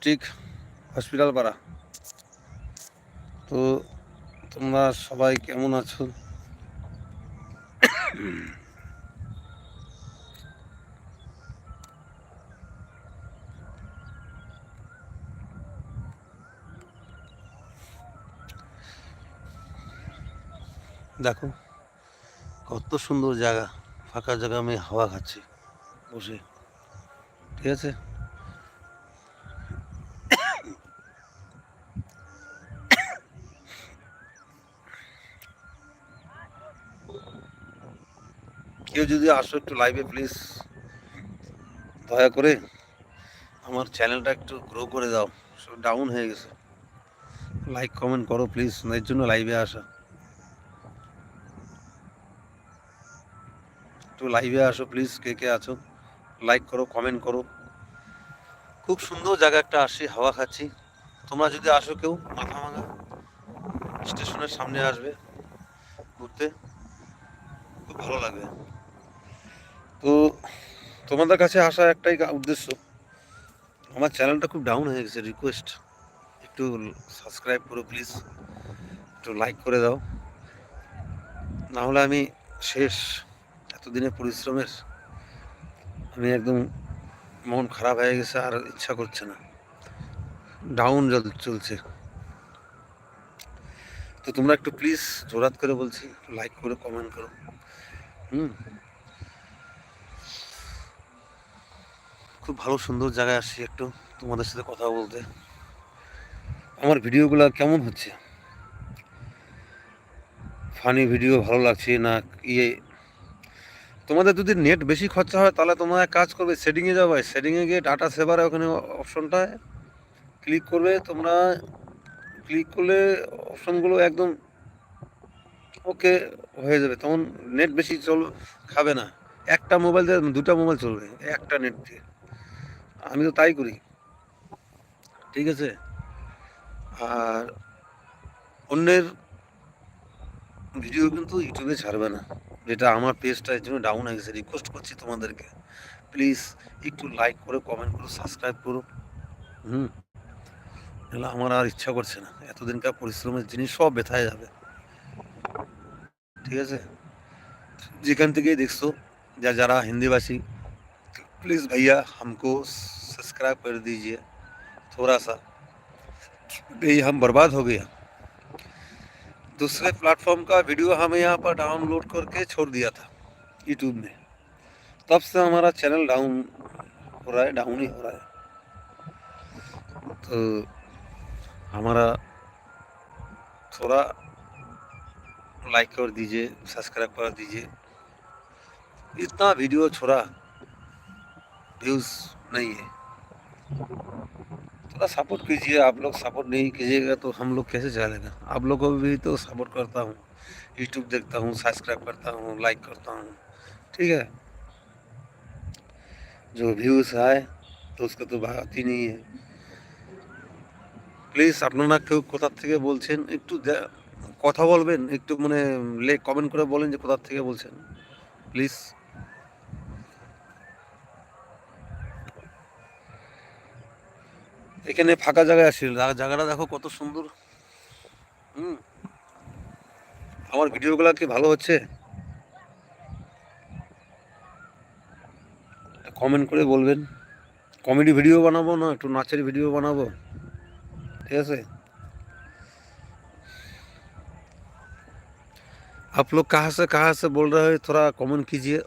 ঠিক হসপিটাল পাড়া। তো তোমরা সবাই কেমন আছো? দেখো কত সুন্দর জায়গা, ফাঁকা জায়গা, আমি হাওয়া খাচ্ছি বসে। ঠিক আছে, কেউ যদি আসো একটু লাইভে প্লিজ, দয়া করে আমার চ্যানেলটা একটু গ্রো করে দাও, ডাউন হয়ে গেছে। লাইক কমেন্ট করো প্লিজ, এর জন্য লাইভে আসা। একটু লাইভে আসো প্লিজ, কে কে আছো লাইক করো, কমেন্ট করো। খুব সুন্দর জায়গা একটা, আসি হাওয়া খাচ্ছি। তোমরা যদি আসো কেউ মাথাভাঙা স্টেশনের সামনে আসবে ঘুরতে, খুব ভালো লাগবে। তো তোমাদের কাছে আসা একটাই উদ্দেশ্য, আমার চ্যানেলটা খুব ডাউন হয়ে গেছে, রিকোয়েস্ট একটু সাবস্ক্রাইব করো প্লিজ, একটু লাইক করে দাও, না হলে আমি শেষ। এতদিনের পরিশ্রমের আমি একদম মন খারাপ হয়ে গেছে, আর ইচ্ছা করছে না, ডাউন চলছে। তো তোমরা একটু প্লিজ জোরাত করে বলছি, লাইক করে কমেন্ট করো। হুম, খুব ভালো সুন্দর জায়গায় আসছি একটু তোমাদের সাথে কথা বলতে। আমার ভিডিওগুলো কেমন হচ্ছে? ফানি ভিডিও ভালো লাগছে না? ইয়ে, তোমাদের যদি নেট বেশি খরচা হয় তাহলে তোমরা এক কাজ করবে, সেটিংয়ে যাবে, সেটিংয়ে গিয়ে ডাটা সেভারে ওখানে অপশনটায় ক্লিক করবে। তোমরা ক্লিক করলে অপশনগুলো একদম ওকে হয়ে যাবে, তখন নেট বেশি খাবে না। একটা মোবাইল দিয়ে দুটা মোবাইল চলবে একটা নেট দিয়ে, আমি তো তাই করি। ঠিক আছে, আর অন্যের ভিডিও কিন্তু ইউটিউবে ছাড়বে না, যেটা আমার পেজটা এর জন্য ডাউন হয়ে গেছে। রিকোয়েস্ট করছি তোমাদেরকে প্লিজ একটু লাইক করো, কমেন্ট করো, সাবস্ক্রাইব করো। হুম, এগুলো আমার আর ইচ্ছা করছে না, এতদিনকার পরিশ্রমের জিনিস সব বেথায় যাবে। ঠিক আছে, যেখান থেকেই দেখছো, যারা হিন্দিভাষী, प्लीज़ भैया हमको सब्सक्राइब कर दीजिए थोड़ा सा, भाई हम बर्बाद हो गया। दूसरे प्लेटफॉर्म का वीडियो हमें यहाँ पर डाउनलोड करके छोड़ दिया था यूट्यूब में, तब से हमारा चैनल डाउन हो रहा है, डाउन ही हो रहा है। तो हमारा थोड़ा लाइक कर दीजिए, सब्सक्राइब कर दीजिए। इतना वीडियो छोड़ा, व्यूज़ नहीं है, थोड़ा सपोर्ट कीजिए। आप लोग सपोर्ट नहीं कीजिएगा तो हम लोग कैसे चलेगा? आप लोगों को भी तो सपोर्ट करता हूँ, यूट्यूब देखता हूँ, सब्सक्राइब करता हूँ, लाइक करता हूँ। ठीक है, जो व्यूज़ आए तो उसका तो बात ही नहीं है। প্লিজ আপনারা কেউ কোথা থেকে বলছেন একটু কথা বলবেন, একটু মানে কমেন্ট করে বলেন যে কোথা থেকে বলছেন প্লিজ। এখানে ফাঁকা জায়গায় আসি, জায়গাটা দেখো কত সুন্দর। হুম, আমার ভিডিওগুলো কি ভালো হচ্ছে? কমেন্ট করে বলবেন। कॉमेडी वीडियो बनाबो ना, একটু নাচের ভিডিও বানাবো। ঠিক আছে, आप लोग कहाँ से बोल रहे हो, थोड़ा कमेंट कीजिए।